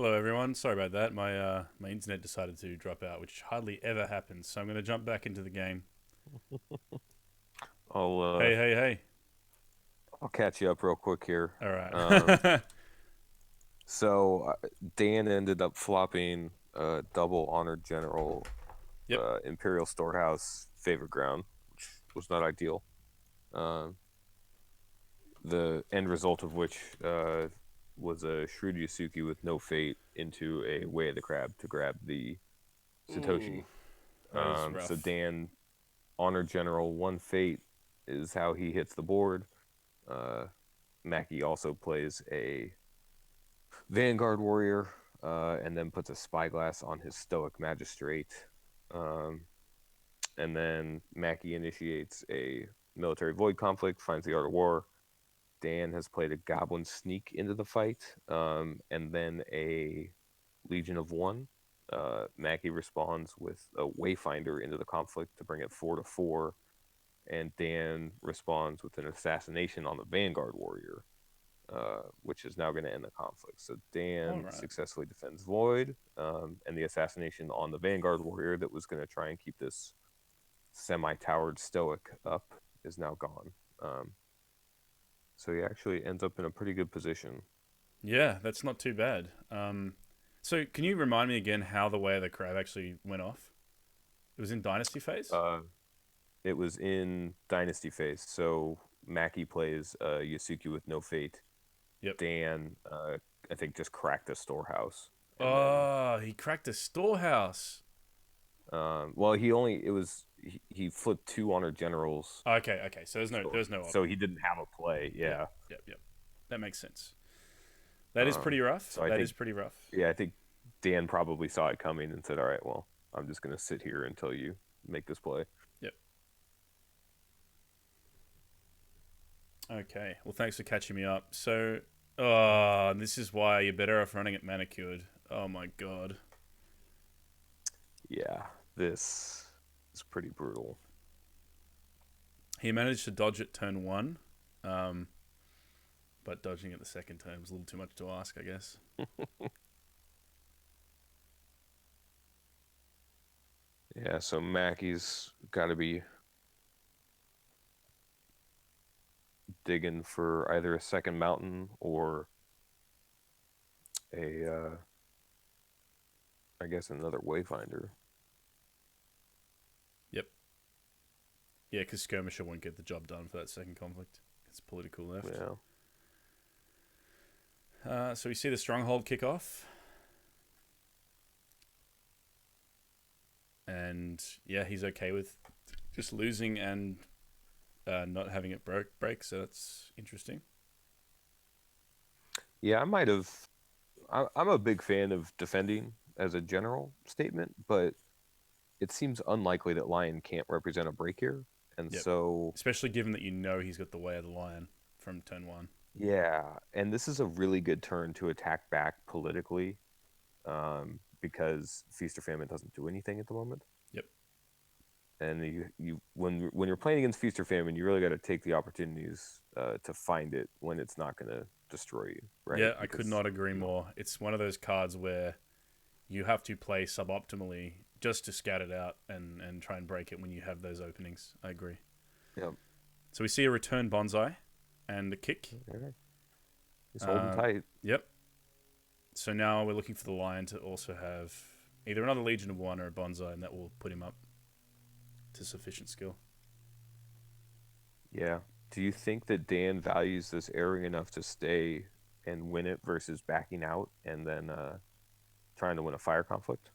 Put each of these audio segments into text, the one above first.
Hello, everyone. Sorry about that. My internet decided to drop out, which hardly ever happens. So I'm going to jump back into the game. I'll uh Hey, hey, hey! I'll catch you up real quick here. All Um, right. so Dan ended up flopping double honored general Yep. Imperial Storehouse favorite ground, which was not ideal. Um, the end result of which was a shrewd Yasuki with no fate into a Way of the Crab to grab the Ooh, Satoshi. that is So rough. Dan honored general one fate is how he hits the board. Uh, Maki also plays a Vanguard Warrior, and then puts a spyglass on his Stoic Magistrate. Um, and then Mackie initiates a military void conflict, finds the art of war. Dan has played a Goblin Sneak into the fight, and then a Legion of One. Mackie responds with a Wayfinder into the conflict to bring it 4-4, and Dan responds with an assassination on the Vanguard Warrior, which is now going to end the conflict. So All Dan right. successfully defends Void, and the assassination on the Vanguard warrior that was going to try and keep this semi-towered Stoic up is now gone. So he actually ends up in a pretty good position. Yeah, that's not too bad. So can you remind me again how the way of the crab actually went off? It was in Dynasty phase. Uh, it was in Dynasty phase, so Mackie plays Yasuki with no fate. Yep. Dan, I think, just cracked a storehouse, and then Oh, he cracked a storehouse. well, he only it was he flipped two honored generals. Okay, okay. So there's no So opening. he didn't have a play. Yep, Yeah. yep, yep. That makes sense. That is pretty rough. So I That is think, pretty rough. yeah, I think Dan probably saw it coming and said, "All right, well, I'm just gonna sit here until you make this play." Yep. Okay. Well, thanks for catching me up. So, this is why you're better off running it manicured. Oh my god. Yeah, this is pretty brutal. He managed to dodge it turn one, um, but dodging it the second turn was a little too much to ask, I guess. Yeah, so Mackey's got to be digging for either a second mountain or a, I guess, another wayfinder. Yep. Yeah, because Skirmisher won't get the job done for that second conflict. It's political left. Yeah, So we see the stronghold kick off, and yeah, he's okay with just losing and not having it break. So that's interesting. yeah. I might have. I'm a big fan of defending as a general statement, but it seems unlikely that Lion can't represent a break here. And Yep. so, Especially given that you know he's got the way of the lion from turn one. yeah, and this is a really good turn to attack back politically, because Feast or Famine doesn't do anything at the moment. Yep. And you when you're playing against Feast or Famine, you really got to take the opportunities to find it when it's not going to destroy you, right? Yeah, I could Because not agree more. It's one of those cards where you have to play suboptimally just to scout it out and try and break it when you have those openings. I agree. yeah, So we see a return bonsai and a kick. yeah, he's holding Um, tight. yep. So now we're looking for the lion to also have either another Legion of One or a bonsai, and that will put him up to sufficient skill. Yeah. Do you think that Dan values this airing enough to stay and win it versus backing out and then trying to win a fire conflict?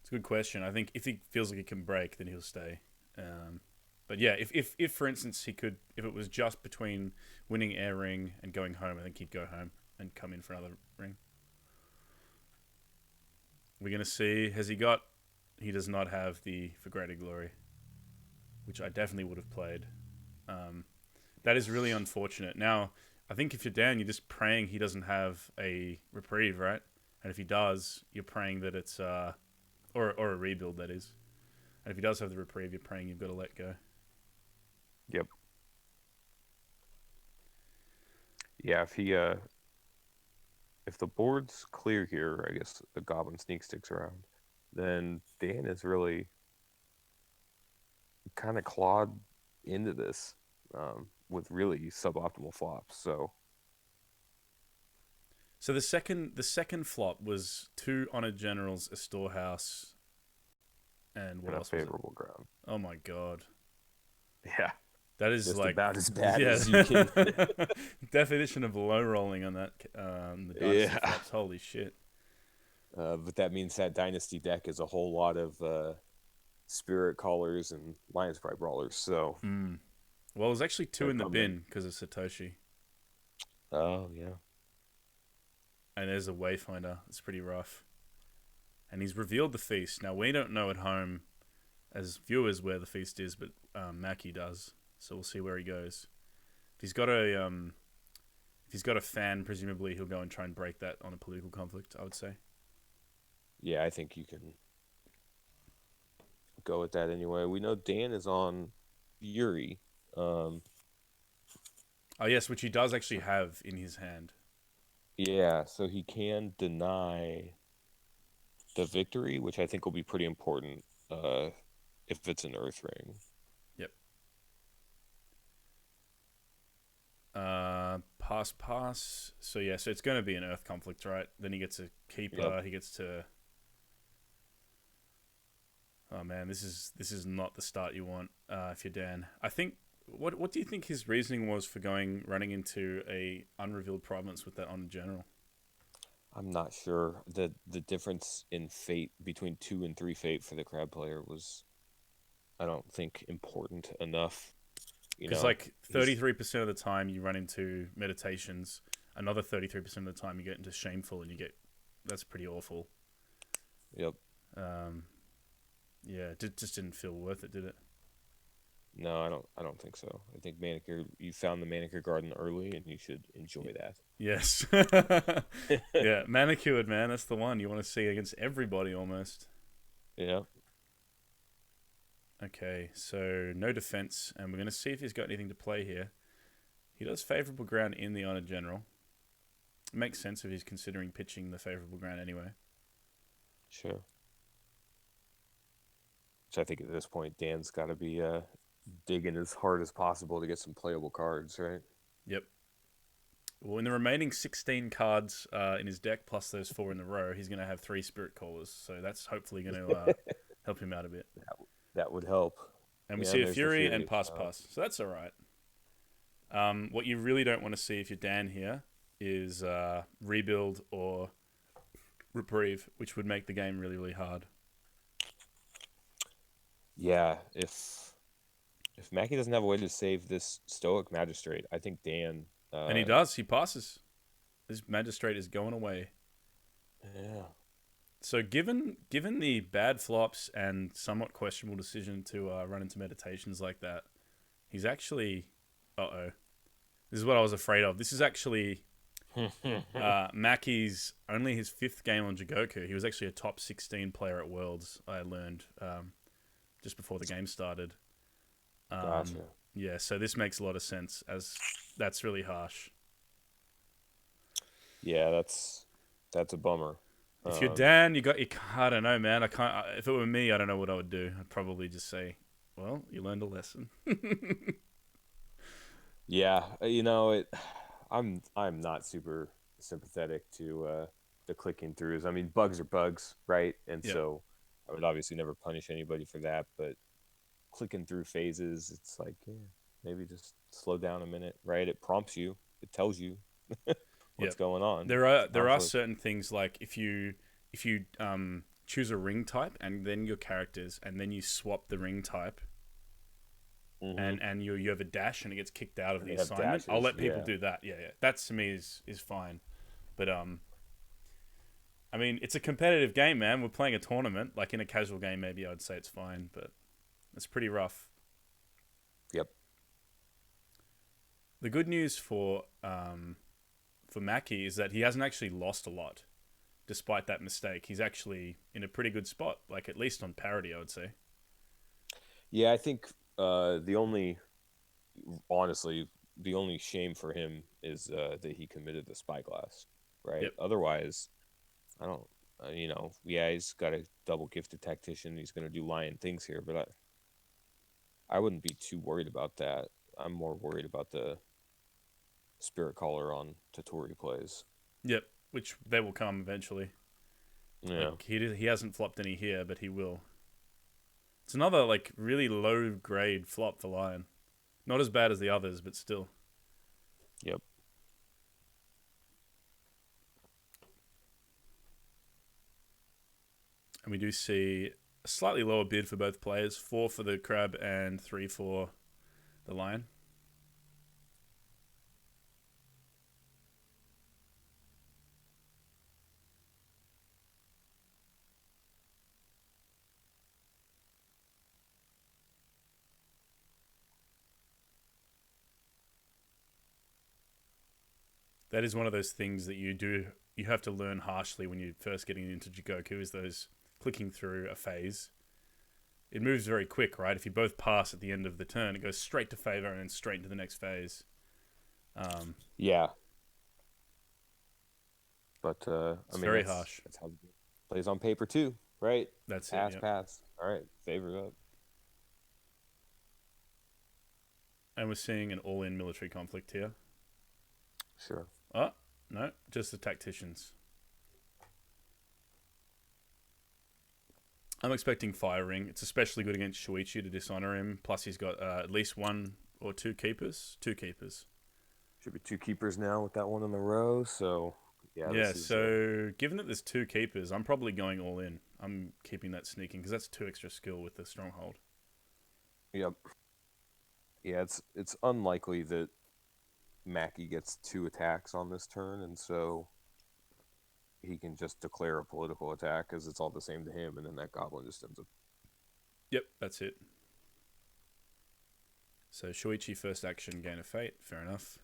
It's a good question. I think if he feels like he can break, then he'll stay. Um, but yeah, if for instance he could, if it was just between winning air ring and going home, I think he'd go home and come in for another ring. We're gonna see. Has he got? He does not have the for greater glory, which I definitely would have played. Um, that is really unfortunate. Now, I think if you're down, you're just praying he doesn't have a reprieve, right? And if he does, you're praying that it's or a rebuild that is. And if he does have the reprieve, you're praying you've got to let go. Yep. Yeah, if the board's clear here, I guess the Goblin Sneak sticks around, then Dan is really kind of clawed into this with really suboptimal flops. So So the second flop was two Honor Generals, a Storehouse, and what in a else was it? favorable ground. Oh my god. Yeah, That is just like, about as bad yeah, as you can. definition of low rolling on that the dynasty Yeah, flops. Holy shit! but that means that Dynasty deck is a whole lot of Spirit Callers and Lions Pride Brawlers. So Mm. Well, there's actually two they're in the coming. bin because of Satoshi, Oh yeah, and there's a Wayfinder. It's pretty rough, and he's revealed the feast. Now we don't know at home as viewers where the feast is, but Maki does. So we'll see where he goes. If he's got a fan, presumably he'll go and try and break that on a political conflict. I would say. yeah. I think you can go with that anyway. We know Dan is on Fury. Um, Oh yes, which he does actually have in his hand. yeah, so he can deny the victory, which I think will be pretty important uh, if it's an Earth Ring. Yep. Pass, pass. So yeah, so it's going to be an Earth conflict, right? Then he gets a keeper. Yep. He gets to. Oh man, this is not the start you want if you're Dan. I think. What do you think his reasoning was for running into a unrevealed province with that on general? I'm not sure. The difference in fate between 2 and 3 fate for the crab player was, I don't think, important enough. You Because know, like he's 33% of the time you run into meditations, another 33% of the time you get into shameful, and you get that's pretty awful. yep. Um, yeah, it just didn't feel worth it, did it? No, I don't think so. I think manicure you found the manicure garden early and you should enjoy that. Yes. Yeah, manicured man, that's the one you want to see against everybody almost. Yeah. Okay, so no defense, and we're going to see if he's got anything to play here. He does favorable ground in the Honor General. It makes sense if he's considering pitching the favorable ground anyway. Sure. So I think at this point Dan's got to be digging as hard as possible to get some playable cards, right? Yep. Well, in the remaining 16 cards in his deck, plus those four in the row, he's going to have three Spirit Callers. So that's hopefully going to help him out a bit. That would help. And we Yeah, see and a there's the Fury and Fury. Pass Pass. So that's all right. What you really don't want to see if you're Dan here is Rebuild or Reprieve, which would make the game really, really hard. Yeah, if Mackie doesn't have a way to save this Stoic Magistrate, I think Dan. And he does. He passes. His Magistrate is going away. Yeah. So given the bad flops and somewhat questionable decision to run into meditations like that, he's actually... Uh-oh. This is what I was afraid of. This is actually Maki's only his fifth game on Jigoku. He was actually a top 16 player at Worlds, I learned just before the game started. Gotcha. Yeah, so this makes a lot of sense, as that's really harsh. Yeah, that's a bummer. If you're Dan, you got your... I don't know, man. I can't... If it were me, I don't know what I would do. I'd probably just say, well, you learned a lesson. Yeah, I'm not super sympathetic to the clicking throughs. I mean, bugs are bugs, right? And Yep. so I would obviously never punish anybody for that, but clicking through phases, it's like, yeah, maybe just slow down a minute, right? It prompts you, it tells you what's Yep. going on. There It's are a there are conflict. certain things like if you choose a ring type and then your characters and then you swap the ring type Mm-hmm. and you have a dash and it gets kicked out of And the they have assignment, I'll dashes, let people yeah. do that. Yeah, yeah. That to me is fine. But I mean, it's a competitive game, man. We're playing a tournament. Like in a casual game, maybe I would say it's fine, but it's pretty rough. Yep. The good news for Maki is that he hasn't actually lost a lot, despite that mistake. He's actually in a pretty good spot, like at least on parity, I would say. Yeah, I think honestly, the only shame for him is that he committed the spyglass. right? Yep. Otherwise, I don't. Yeah, he's got a double gifted tactician. He's going to do lion things here, but I wouldn't be too worried about that. I'm more worried about the spirit caller on Totori plays. Yep. Which they will come eventually. Yeah. Like he hasn't flopped any here, but he will. It's another like really low grade flop for Lion. Not as bad as the others, but still. Yep. And we do see a slightly lower bid for both players: 4 for the crab and 3 for the Lion. That is one of those things that you have to learn harshly when you're first getting into Jigoku, is those clicking through a phase. It moves very quick, right? If you both pass at the end of the turn, it goes straight to favor and then straight into the next phase. Yeah. But I It's mean very harsh. that's how it plays on paper too, right? That's it. Pass, Yep. pass. All right, favor up. And we're seeing an all-in military conflict here. Sure. Oh no, just the tacticians. I'm expecting firing. It's especially good against Shuichi to dishonor him. Plus, he's got at least 1 or 2 keepers. 2 keepers. Should be 2 keepers now with that one in a row. So yeah, Yeah, this is so given that there's 2 keepers, I'm probably going all in. I'm keeping that sneaking because that's 2 extra skill with the stronghold. yep. Yeah, it's unlikely that Maki gets 2 attacks on this turn, and so he can just declare a political attack because it's all the same to him, and then that goblin just ends up. Yep, that's it. So Shuichi first action, gain of fate. Fair enough.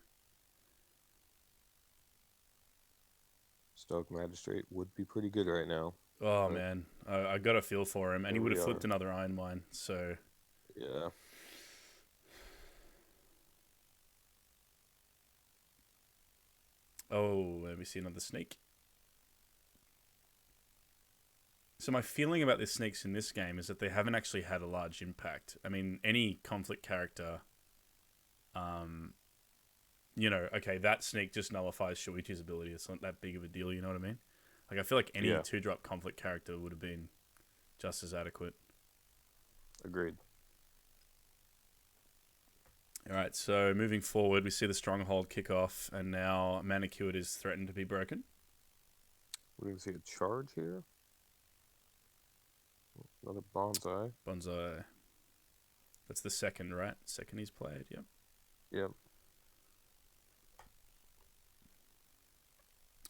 Stoic Magistrate would be pretty good right now. Oh But man, I got a feel for him, and he here would we have flipped are. another Iron Mine. So Yeah. oh, let me see another sneak. So my feeling about the sneaks in this game is that they haven't actually had a large impact. I mean, any conflict character, um, okay, that sneak just nullifies Shuichi's ability. It's not that big of a deal. You know what I mean? Like I feel like any Yeah. 2-drop conflict character would have been just as adequate. Agreed. All right, so moving forward, we see the stronghold kick off, and now Manicured is threatened to be broken. We're gonna see a charge here. Another bonsai. Bonsai. That's the second, right? Second he's played. Yep. Yep.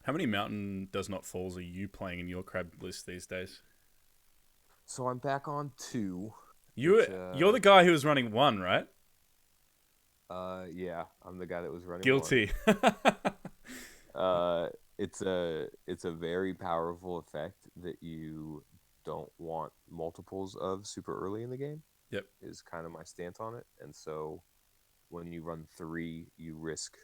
How many Mountain Does Not Falls are you playing in your crab list these days? So I'm back on 2. You're the guy who was running 1, right? Yeah, I'm the guy that was running 1. Guilty. It's a very powerful effect that you don't want multiples of super early in the game. Yep. Is kind of my stance on it. And so when you run 3, you risk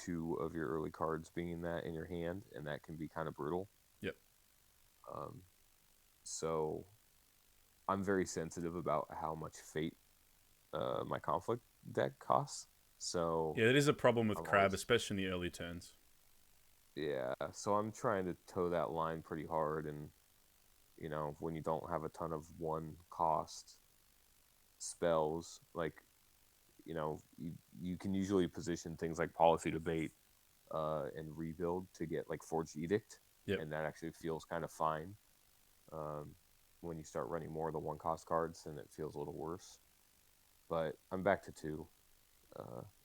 2 of your early cards being that in your hand, and that can be kind of brutal. Yep. So I'm very sensitive about how much fate my conflict deck costs. So Yeah, that is a problem with I'm crab, always, especially in the early turns. yeah, so I'm trying to toe that line pretty hard, and when you don't have a ton of 1 cost spells, like you can usually position things like policy debate and rebuild to get like forged edict, Yep. and that actually feels kind of fine. um, when you start running more of the 1 cost cards, and it feels a little worse. But I'm back to 2.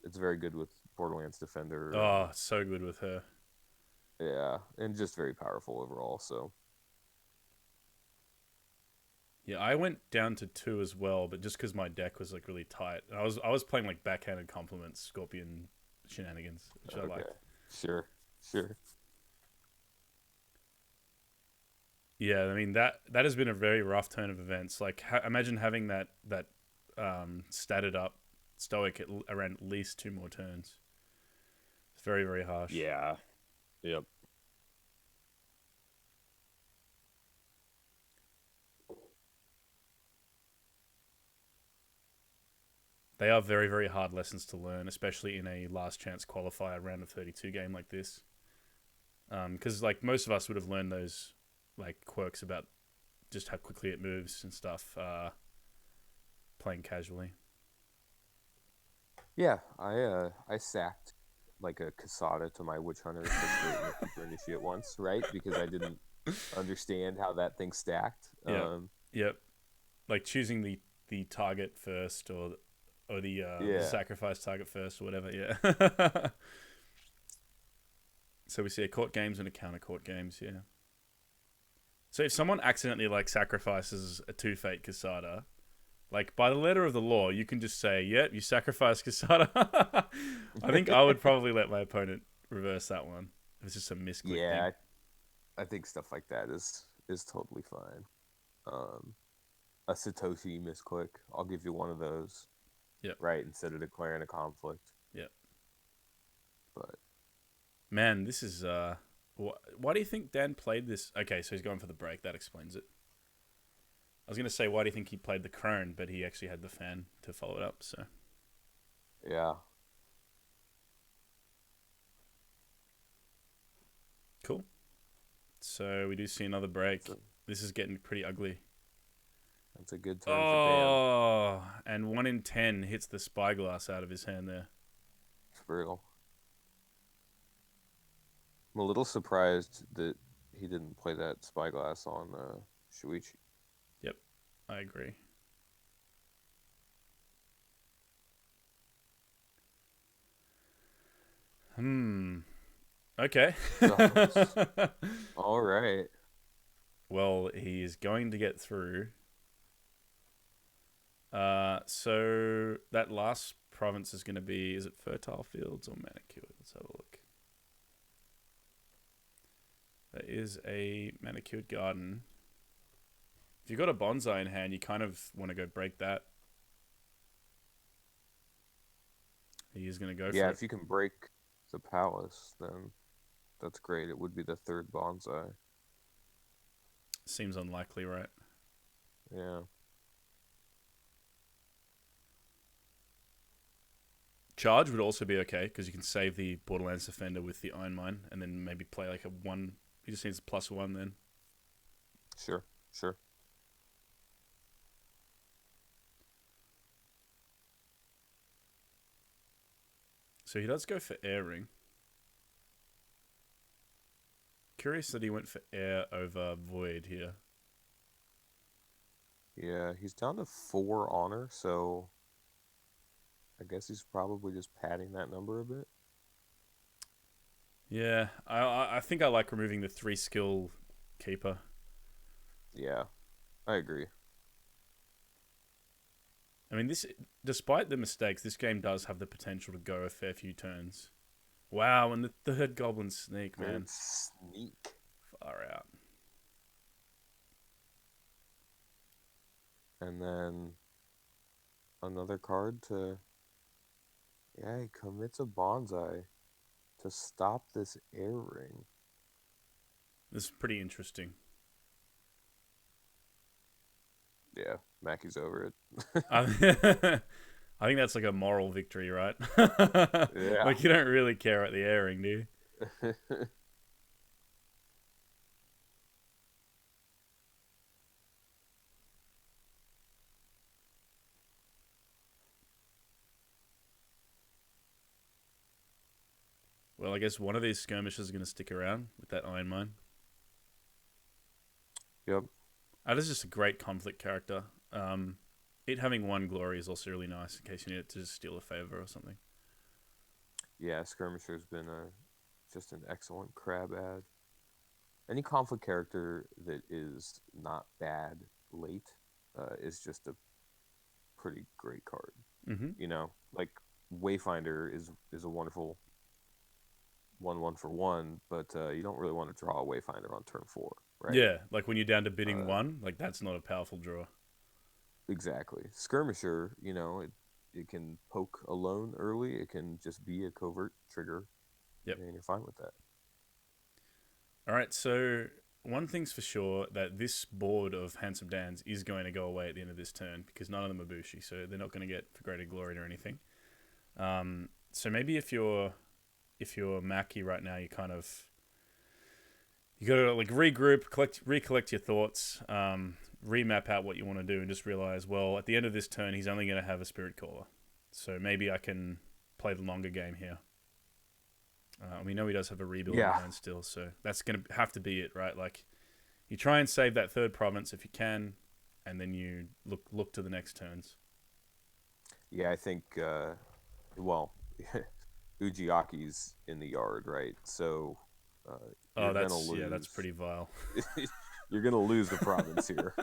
It's very good with Borderlands Defender, and Oh, so good with her. yeah, and just very powerful overall. So Yeah, I went down to 2 as well, but just because my deck was like really tight, and I was playing like backhanded compliments, Scorpion shenanigans, which I okay, liked. sure. Yeah, I mean that has been a very rough turn of events. Like imagine having that statted up stoic around at least 2 more turns. It's very very harsh. Yeah, yep. They are very, very hard lessons to learn, especially in a last chance qualifier round of 32 game like this. Because like most of us would have learned those like quirks about just how quickly it moves and stuff playing casually. Yeah, I sacked like a Casada to my Witch Hunter Infiltrate and Keeper Initiate once, right? Because I didn't understand how that thing stacked. Yep. Yep. Like choosing the target first or the Yeah, sacrifice target first or whatever. Yeah. So we see a court games and a counter court games. Yeah. So if someone accidentally like sacrifices a two fate Casada, like by the letter of the law, you can just say, "Yep, you sacrifice Casada." I think I would probably let my opponent reverse that one. If it's just a misclick thing. yeah, I think stuff like that is totally fine. Um, a Satoshi misclick, I'll give you one of those, Yep. right? Instead of declaring a conflict. Yep. But Man, this is why do you think Dan played this? Okay, so he's going for the break. That explains it. I was gonna say why do you think he played the crone, but he actually had the fan to follow it up. So yeah, cool. So we do see another break. that's a, This is getting pretty ugly. that's a good turn for Dan. Oh, and 1 in 10 hits the spyglass out of his hand there. It's brutal. I'm a little surprised that he didn't play that spyglass on Shuichi. Yep, I agree. Hmm. Okay. All right. Well, he is going to get through. So that last province is going to be, is it fertile fields or manicured? Let's have a look. That is a manicured garden. If you've got a bonsai in hand, you kind of want to go break that. He is going to go Yeah, for it. if you can break the palace, then that's great. It would be the third bonsai. Seems unlikely, right? Yeah. Charge would also be okay because you can save the Borderlands Defender with the Iron Mine and then maybe play like a one. He just needs a +1 then. Sure. Sure. So he does go for Air Ring. Curious that he went for Air over Void here. Yeah, he's down to 4 honor, so I guess he's probably just padding that number a bit. Yeah, I think I like removing the 3 skill keeper. Yeah, I agree. I mean, this, despite the mistakes, this game does have the potential to go a fair few turns. Wow, and the third Goblin Sneak, man. Third sneak. Far out. And then another card to, yeah, he commits a bonsai to stop this air ring. This is pretty interesting. Yeah, Mackey's over I I think that's like a moral victory, right? Like you don't really care at the airing, do you? it. Yeah. Well, I guess one of these skirmishes is going to stick around with that Iron Mine. Yep. That is just a great conflict character. It having 1 glory is also really nice in case you need it to just steal a favor or something. Yeah, Skirmisher's been just an excellent crab ad. Any conflict character that is not bad late is just a pretty great card. Mm-hmm. You know, like Wayfinder is a wonderful 1/1 for one, but you don't really want to draw a Wayfinder on turn 4, right? Yeah, like when you're down to bidding Uh, 1, like that's not a powerful draw. exactly. Skirmisher, you know, it can poke alone early. It can just be a covert trigger, Yep. and you're fine with that. All right, so one thing's for sure that this board of Handsome Dans is going to go away at the end of this turn because none of them are Bushi, so they're not going to get for greater glory or anything. So maybe if you're Maki right now, you kind of you got to like regroup, recollect your thoughts, remap out what you want to do, and just realize, well, at the end of this turn, he's only going to have a Spirit Caller, so maybe I can play the longer game here. We know he does have a rebuild in Yeah, hand still, so that's going to have to be it, right? Like, you try and save that third province if you can, and then you look to the next turns. yeah. I think. Well, Ujiaki's in the yard, right? So uh, Oh, you're gonna that's lose. pretty vile. You're gonna lose the province here.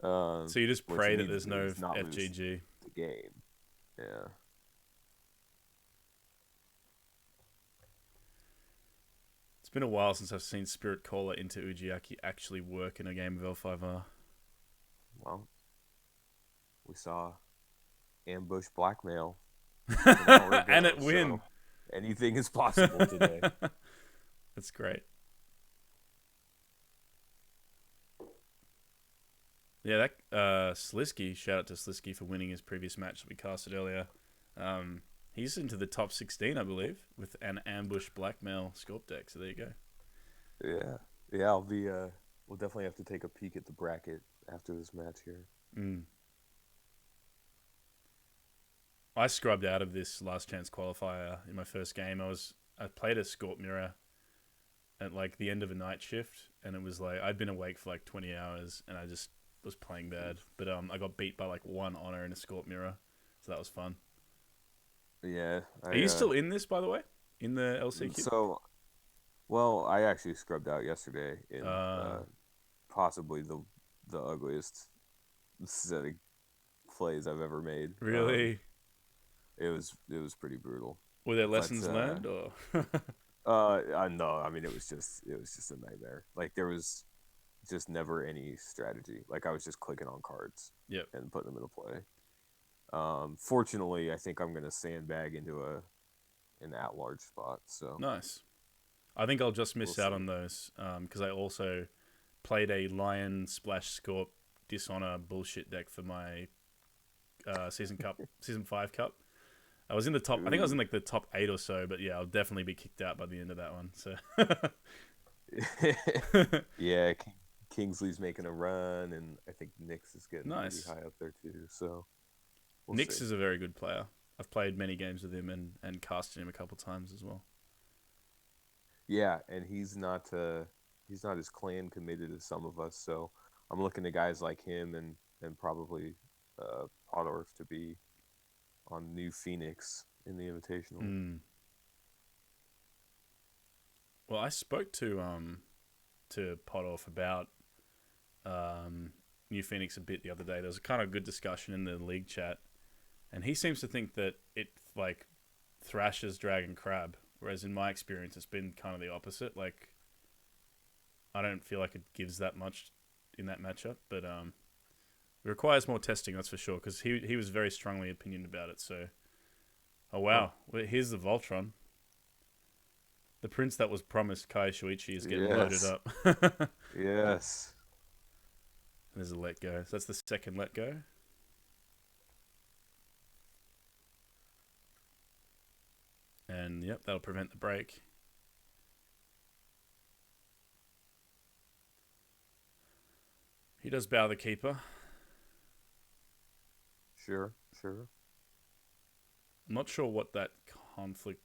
So you just What you pray that need to there's do no is not lose FGG. the game. Yeah. It's been a while since I've seen Spirit Caller into Ujiaki actually work in a game of L5R. Well, we saw ambush blackmail an hour And ago, it win. so anything is possible today. That's great. Yeah, that Slisky, shout out to Slisky for winning his previous match that we casted earlier. He's into the top 16, I believe, with an ambush blackmail Scorp deck. So there you go. Yeah, yeah. I'll be. We'll definitely have to take a peek at the bracket after this match here. Mm. I scrubbed out of this last chance qualifier in my first game. I played a Scorp mirror at like the end of a night shift, and it was like I'd been awake for like 20 hours, and I just was playing bad. But I got beat by like one honor in a Scorp mirror, so that was fun. Yeah. Are you still in this, by the way, in the LCQ? So, well, I actually scrubbed out yesterday in Uh, possibly the ugliest set of plays I've ever made. really? It was pretty brutal. Were there But lessons learned, or? no, I mean it was just a nightmare. Like there was just never any strategy. Like I was just clicking on cards Yep. and putting them into play. Fortunately, I think I'm gonna sandbag into an at-large spot. So Nice. I think I'll just we'll miss out see. on those because I also played a Lion Splash Scorp Dishonor bullshit deck for my season 5 cup. I was in the top. I think I was in Ooh. like the top 8 or so. But yeah, I'll definitely be kicked out by the end of that one. So Yeah, Kingsley's making a run, and I think Nix is getting pretty nice. high up there too. So we'll Nix see. is a very good player. I've played many games with him and casted him a couple times as well. Yeah, and he's not as clan committed as some of us. So I'm looking at guys like him and probably Podorf to be on New Phoenix in the Invitational. Mm. Well, I spoke to Potoff about New Phoenix a bit the other day. There was a kind of good discussion in the league chat, and he seems to think that it like thrashes Dragon Crab, whereas in my experience, it's been kind of the opposite. Like, I don't feel like it gives that much in that matchup, but it requires more testing, that's for sure. Because he was very strongly opinioned about it. So, oh Huh. wow, well, here's the Voltron. The prince that was promised Kai Shuichi is getting loaded Yes. up. Yes. There's a let go. So that's the second let go. And yep, that'll prevent the break. He does bow the keeper. Sure. Sure. I'm not sure what that conflict.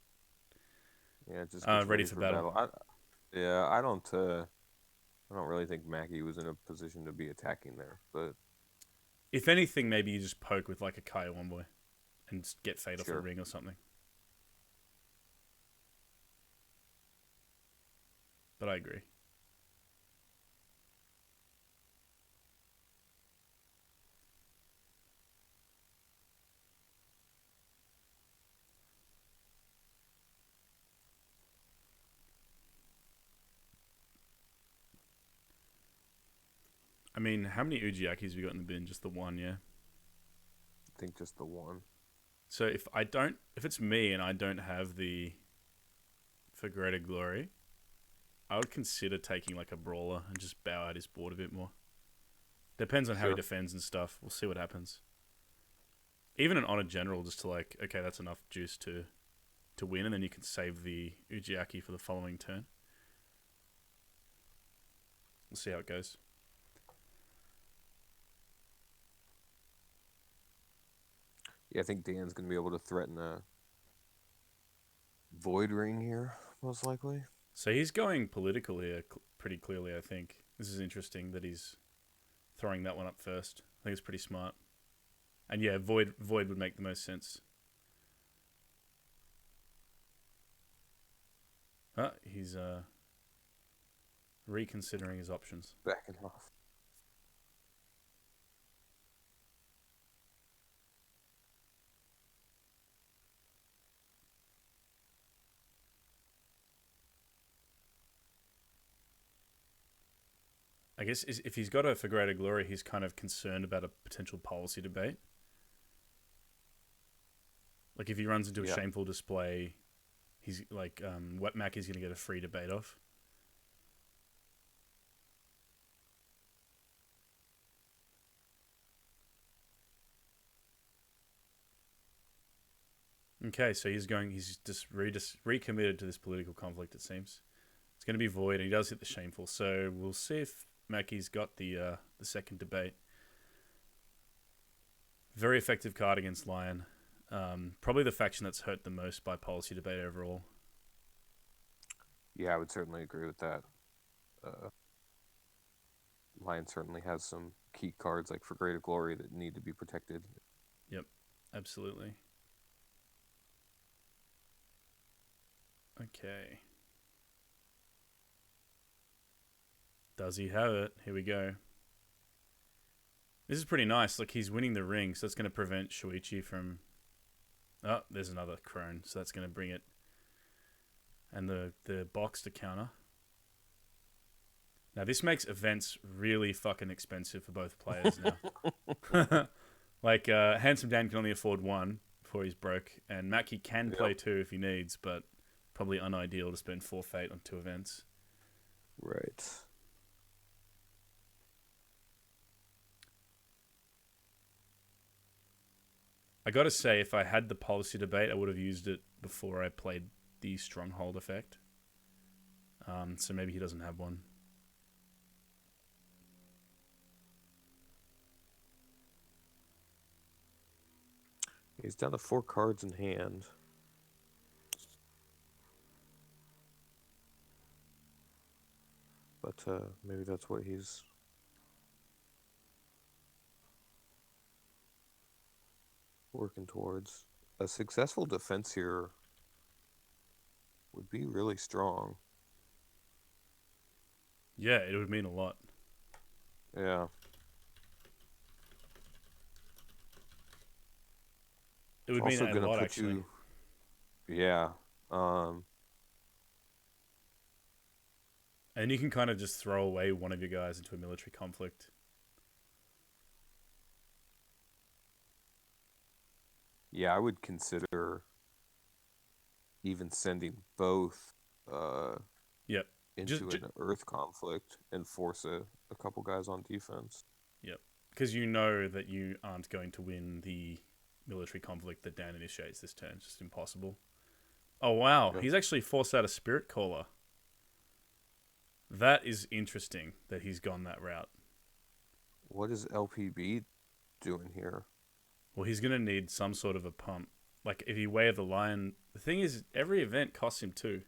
Yeah, it just gets Ready ready for for battle. battle. Yeah, I don't really think Mackie was in a position to be attacking there, but If anything, maybe you just poke with like a Kai one boy and just get Fate off a sure. ring or something. But I agree. I mean, how many Ujiakis we got in the bin? Just the one, yeah. I think just the one. So if it's me and I don't have the for greater glory, I would consider taking like a brawler and just bow out his board a bit more. Depends on how he Sure. defends and stuff. We'll see what happens. Even an Honor General, just to like, okay, that's enough juice to win, and then you can save the Ujiaki for the following turn. We'll see how it goes. Yeah, I think Dan's gonna be able to threaten a Void Ring here, most likely. So he's going political here pretty clearly, I think. This is interesting that he's throwing that one up first. I think it's pretty smart. And yeah, Void would make the most sense. He's reconsidering his options. Backing off. I guess if he's got a for greater glory, he's kind of concerned about a potential policy debate. Like if he runs into a shameful display, he's like, what Maki's going to get a free debate off. Okay, so he's just recommitted to this political conflict, it seems. It's going to be Void, and he does hit the shameful. So we'll see if Maki's got the second debate. Very effective card against Lion. Probably the faction that's hurt the most by policy debate overall. Yeah, I would certainly agree with that. Lion certainly has some key cards like for Greater Glory that need to be protected. Yep, absolutely. Okay. Does he have it? Here we go. This is pretty nice. Like, he's winning the ring, so that's going to prevent Shuichi from... Oh, there's another crone, so that's going to bring it. And the box to counter. Now, this makes events really fucking expensive for both players now. Like, HandsomeDan can only afford one before he's broke, and Maki can play two if he needs, but probably unideal to spend 4 fate on 2 events. Right. I gotta say, if I had the policy debate, I would have used it before I played the stronghold effect. So maybe he doesn't have one. He's down to 4 cards in hand. But maybe that's what he's working towards. A successful defense here would be really strong. Yeah, it would mean a lot. Yeah. It would also mean a gonna lot, put actually. Yeah. And you can kind of just throw away one of your guys into a military conflict. Yeah, I would consider even sending both Yep. into an earth conflict and force a couple guys on defense. Yep. Because you know that you aren't going to win the military conflict that Dan initiates this turn. It's just impossible. Oh, wow. Yeah. He's actually forced out a Spirit Caller. That is interesting that he's gone that route. What is LPB doing here? Well, he's going to need some sort of a pump. Like, if he Way of the Lion... The thing is, every event costs him 2.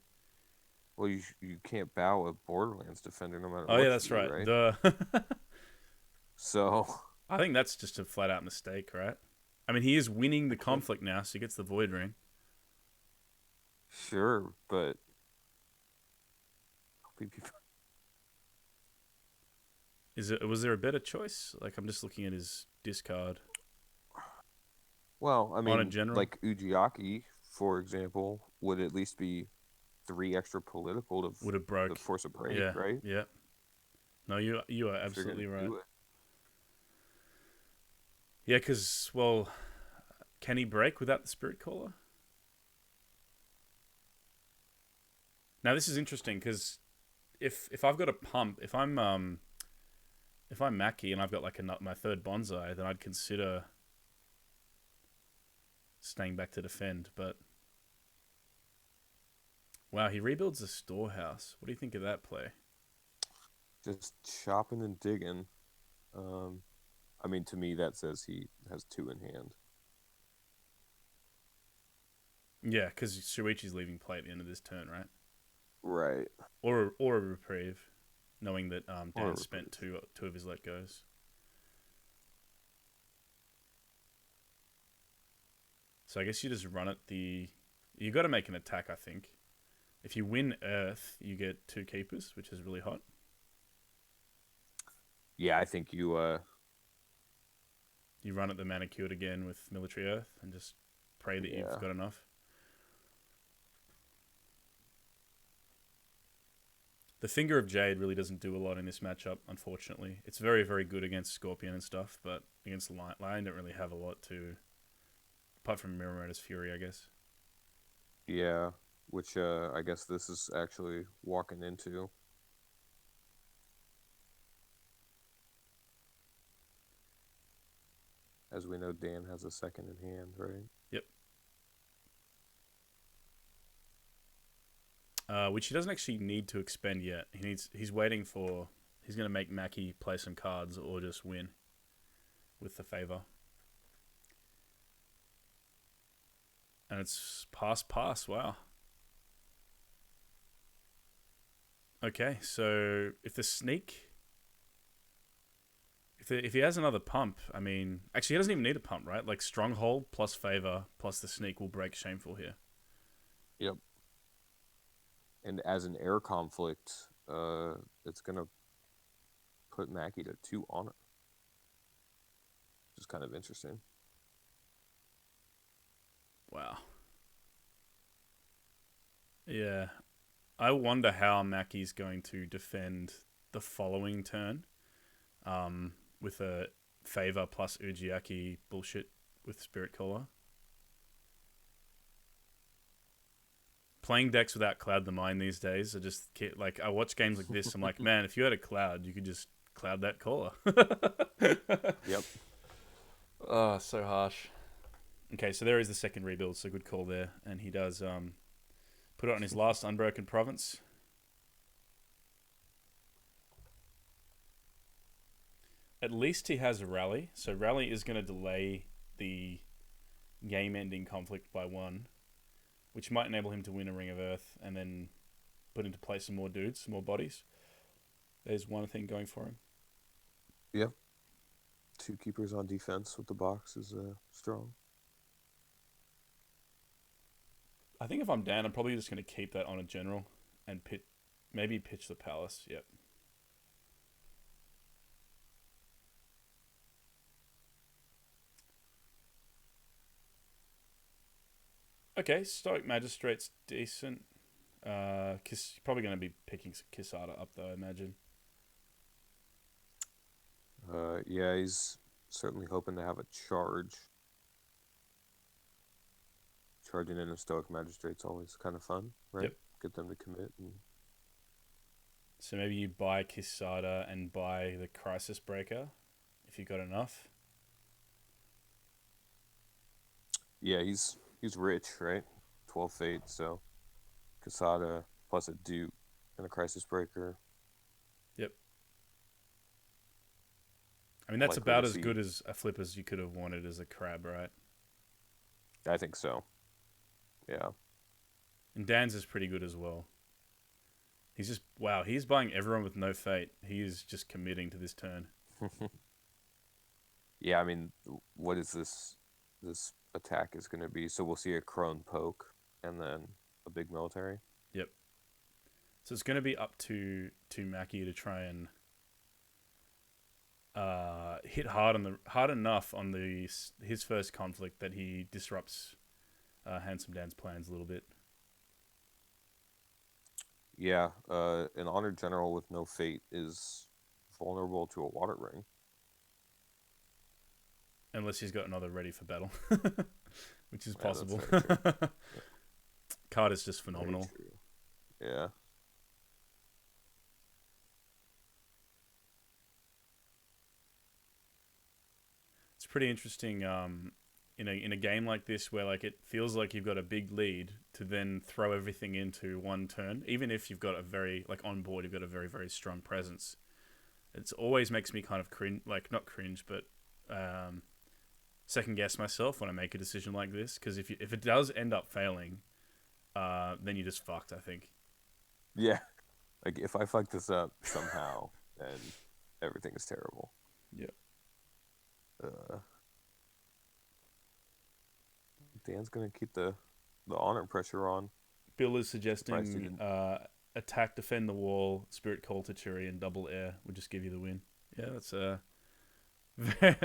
Well, you can't bow a Borderlands defender no matter what. Oh, yeah, that's do, right. So... I think that's just a flat-out mistake, right? I mean, he is winning the conflict now, so he gets the Void Ring. Sure, but... Was there a better choice? Like, I'm just looking at his discard. Well, I mean, like Ujiaki, for example, would at least be 3 extra political to force a break, right? Yeah. No, you are absolutely right. Yeah, because, well, can he break without the Spirit Caller? Now, this is interesting, because if I've got a pump, if I'm Maki and I've got like my third bonsai, then I'd consider staying back to defend. But wow, he rebuilds the storehouse. What do you think of that play? Just chopping and digging. Um, I mean, to me, that says he has two in hand. Yeah, because Shuichi's leaving play at the end of this turn, right? Right. Or a reprieve, knowing that Or a Dan reprieve. spent two of his let goes. So I guess you just run at the. You got to make an attack, I think. If you win Earth, you get two keepers, which is really hot. Yeah, I think You run at the manicured again with military Earth and just pray that you've yeah. got enough. The Finger of Jade really doesn't do a lot in this matchup, unfortunately. It's very, very good against Scorpion and stuff, but against Lion don't really have a lot to. Apart from Miramura's Fury, I guess. Yeah, which I guess this is actually walking into. As we know, Dan has a second in hand, right? Yep. Which he doesn't actually need to expend yet. He's waiting for. He's going to make Maki play some cards or just win with the favor. And it's pass. Wow. Okay, so if the sneak, if he has another pump, I mean, actually he doesn't even need a pump, right? Like Stronghold plus favor plus the sneak will break Shameful here. Yep. And as an air conflict, it's gonna put Maki to 2 honor, which is kind of interesting. Wow. Yeah, I wonder how Maki's going to defend the following turn, with a favor plus Ujiaki bullshit with Spirit Caller. Playing decks without Cloud the Mind these days are just like I watch games like this. I'm like, man, if you had a Cloud, you could just Cloud that caller. Yep. Oh, so harsh. Okay, so there is the second rebuild. So good call there, and he does put it on his last Unbroken Province. At least he has a Rally. So Rally is going to delay the game-ending conflict by one, which might enable him to win a Ring of Earth and then put into play some more dudes, some more bodies. There's one thing going for him. Yep. 2 keepers on defense with the box is strong. I think if I'm Dan, I'm probably just going to keep that on a general and maybe pitch the Palace. Yep. Okay, Stoic Magistrate's decent. Probably going to be picking Kisada up though, I imagine. Yeah, he's certainly hoping to have a charge. Charging in a Stoic Magistrate's always kind of fun, right? Yep. Get them to commit. So maybe you buy Kisada and buy the Crisis Breaker if you got enough. Yeah, he's rich, right? 12 fate, so Casada plus a Duke and a Crisis Breaker. Yep. I mean, that's Likely about to as see. good as a flip as you could have wanted as a crab, right? I think so. Yeah. And Dan's is pretty good as well. He's just, wow, he's buying everyone with no fate. He is just committing to this turn. Yeah, I mean, what is this attack is going to be? So we'll see a Crone poke and then a big military. Yep. So it's going to be up to Maki to try and hit hard enough on his first conflict that he disrupts HandsomeDan's plans a little bit. Yeah, an honored general with no fate is vulnerable to a water ring. Unless he's got another ready for battle, which is Yeah, that's possible. very true. Card is just Very phenomenal. true. Yeah. pretty interesting. In a game like this where like it feels like you've got a big lead to then throw everything into one turn, even if you've got a very like on board, you've got a very very strong presence. It's always makes me kind of cringe, like not cringe, but second guess myself when I make a decision like this. Because if it does end up failing, then you're just fucked. I think. Yeah. Like if I fuck this up somehow, then everything is terrible. Yeah. Uh, Dan's gonna keep the honor pressure on. Bill is Surprised he suggesting didn't. attack, defend the wall, spirit call to Churi, and double air would just give you the win. Yeah, that's a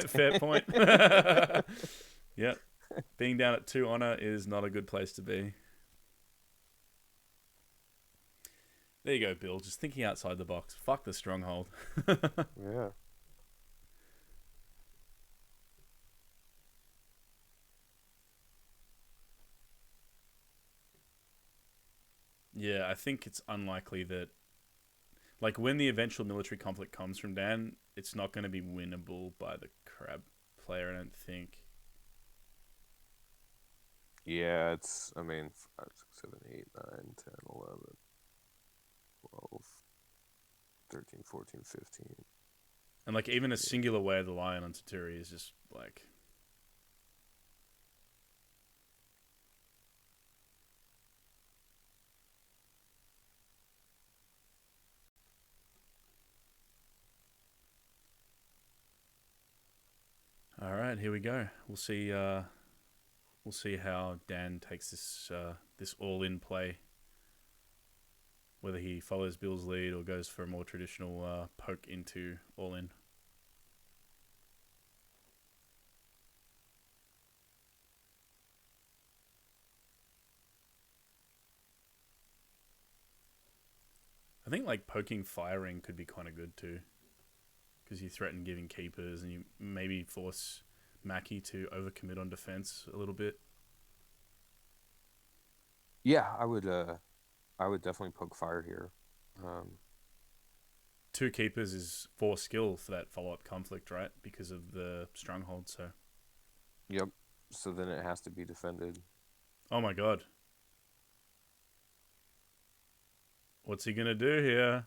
fair point. Yeah, being down at 2 honor is not a good place to be. There you go, Bill. Just thinking outside the box. Fuck the stronghold. Yeah. Yeah, I think it's unlikely that, like, when the eventual military conflict comes from Dan, it's not going to be winnable by the crab player, I don't think. Yeah, it's, I mean, 5, 6, 7, 8, 9, 10, 11, 12, 13, 14, 15. And, like, even a Yeah. singular way of the lion on Taturi is just, like... All right, here we go. We'll see. We'll see how Dan takes this all-in play. Whether he follows Bill's lead or goes for a more traditional poke into all-in. I think like poking firing could be kind of good too, because you threaten giving keepers and you maybe force Maki to overcommit on defense a little bit. Yeah, I would definitely poke fire here. 2 keepers is 4 skill for that follow-up conflict, right? Because of the stronghold. So, Yep. So then it has to be defended. oh my god, what's he gonna do here?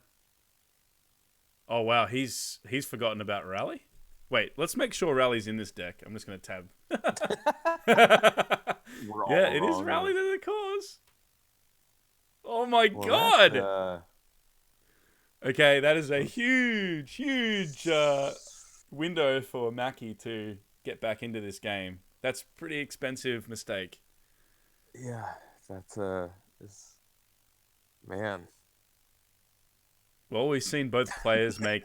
Oh wow, he's forgotten about Rally. Wait, let's make sure Rally's in this deck. I'm just gonna tab. We're Yeah, all it is wrong Rally here. to the cause. Oh my Well, that's god. Okay, that is a oops. huge window for Maki to get back into this game. That's pretty expensive mistake. Yeah, that's is man. Well, we've seen both players make,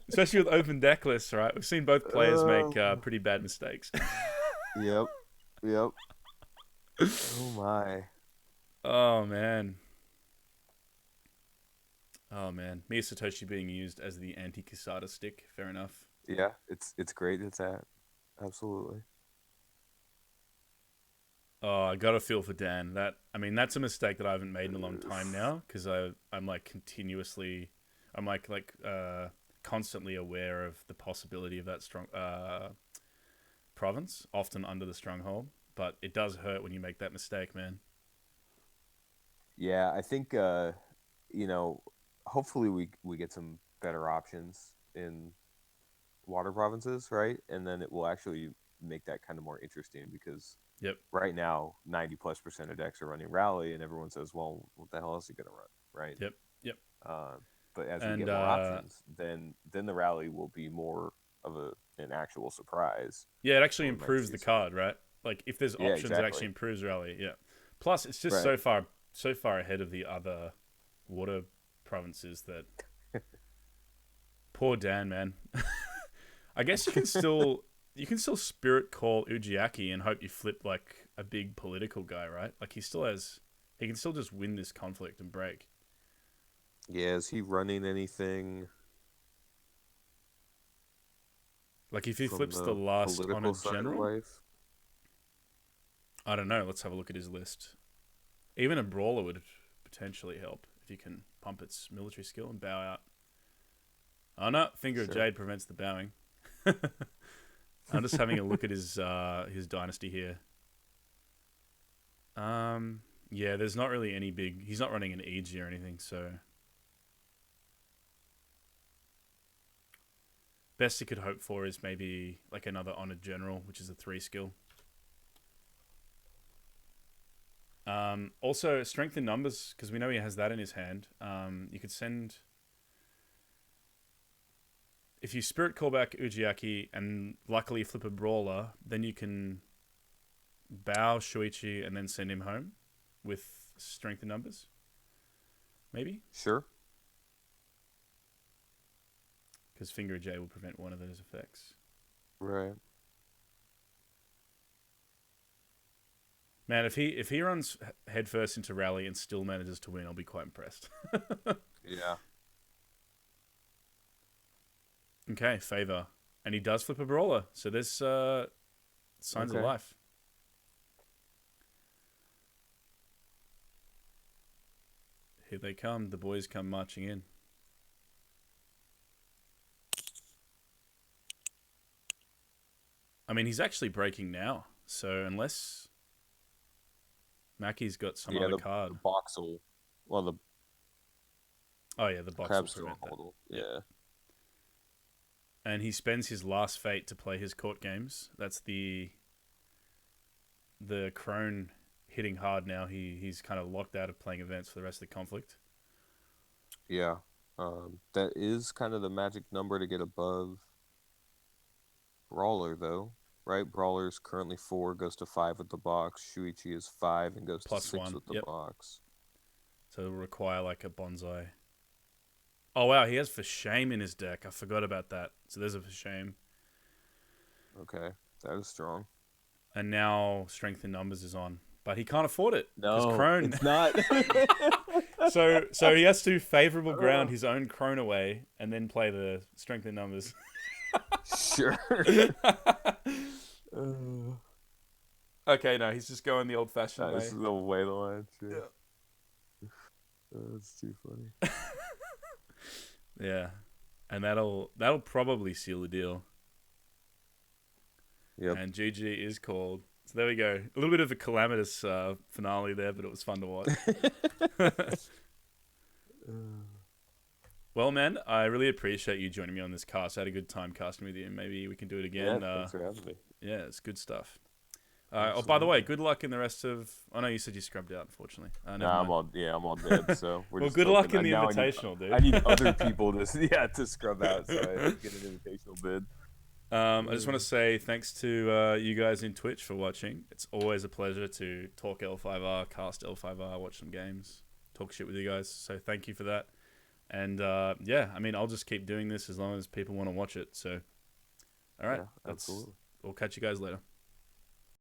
especially with open deck lists, right? We've seen both players make Uh, pretty bad mistakes. yep. Yep. Oh my. Oh man. Oh man. Mia Satoshi being used as the anti-Kasada stick. Fair enough. Yeah, it's great. It's that. Absolutely. Oh, I got a feel for Dan. That's a mistake that I haven't made in a long time now because I'm like continuously, I'm constantly aware of the possibility of that strong province, often under the stronghold. But it does hurt when you make that mistake, man. Yeah, I think you know, hopefully we get some better options in water provinces, right? And then it will actually make that kind of more interesting because Yep. right now 90+% of decks are running rally and everyone says, well, what the hell is he going to run, right? Yep. Yep. uh, but as we And get more options, then the rally will be more of an actual surprise, yeah, it actually and we might improves see the some. card, right? Like if there's Yeah, options, it actually exactly. improves rally. Yeah. Plus, it's just Right. so far ahead of the other water provinces that poor Dan, man. I guess you can still spirit call Ujiaki and hope you flip like a big political guy, right? Like he can still just win this conflict and break. Yeah, is he running anything Like if he from flips the the last on a political side of general, life? I don't know. Let's have a look at his list. Even a brawler would potentially help if you can pump its military skill and bow out. Oh no, Finger of Sure. Jade prevents the bowing. I'm just having a look at his dynasty here. Yeah, there's not really any big. He's not running an EG or anything, so best he could hope for is maybe like another honored general, which is a 3 skill. Also strength in numbers, because we know he has that in his hand. You could send, if you spirit call back Ujiaki and luckily flip a brawler, then you can bow Shuichi and then send him home with strength in numbers. Maybe? Sure. Because Finger J will prevent one of those effects. Right. Man, if he runs headfirst into rally and still manages to win, I'll be quite impressed. Yeah. Okay, favor. And he does flip a brawler, so there's signs of life. Here they come. The boys come marching in. I mean, he's actually breaking now. So unless Maki's got some other card. The box will... Well, the Oh, yeah, the box crab will prevent that. stronghold. Yeah. And he spends his last fate to play his court games. That's the crone hitting hard now. He's kind of locked out of playing events for the rest of the conflict. Yeah. That is kind of the magic number to get above Brawler, though. Right? Brawler's currently 4, goes to 5 with the box. Shuichi is 5 and goes Plus to 6 1, with the box. So it'll require like a bonsai. Oh, wow, he has For Shame in his deck. I forgot about that. So there's a For Shame. Okay, that is strong. And now Strength in Numbers is on. But he can't afford it. No, Crone... it's not. so he has to favorable ground his own Crone away and then play the Strength in Numbers. Sure. Okay, no, he's just going the old-fashioned way. This is the way the line. Yeah. That's too funny. Yeah, and that'll probably seal the deal. Yep. And GG is called. So there we go. A little bit of a calamitous finale there, but it was fun to watch. Well, man, I really appreciate you joining me on this cast. I had a good time casting with you. Maybe we can do it again. Yeah, thanks for having me. Yeah, it's good stuff. Oh, by the way, good luck in the rest of... Oh, no, you said you scrubbed out, unfortunately. I'm all dead, so... Well, good luck in the Invitational, dude. I need other people to scrub out so I get an Invitational bid. I just want to say thanks to you guys in Twitch for watching. It's always a pleasure to talk L5R, cast L5R, watch some games, talk shit with you guys. So thank you for that. And yeah, I mean, I'll just keep doing this as long as people want to watch it. So, all right, Yeah, absolutely. We'll catch you guys later.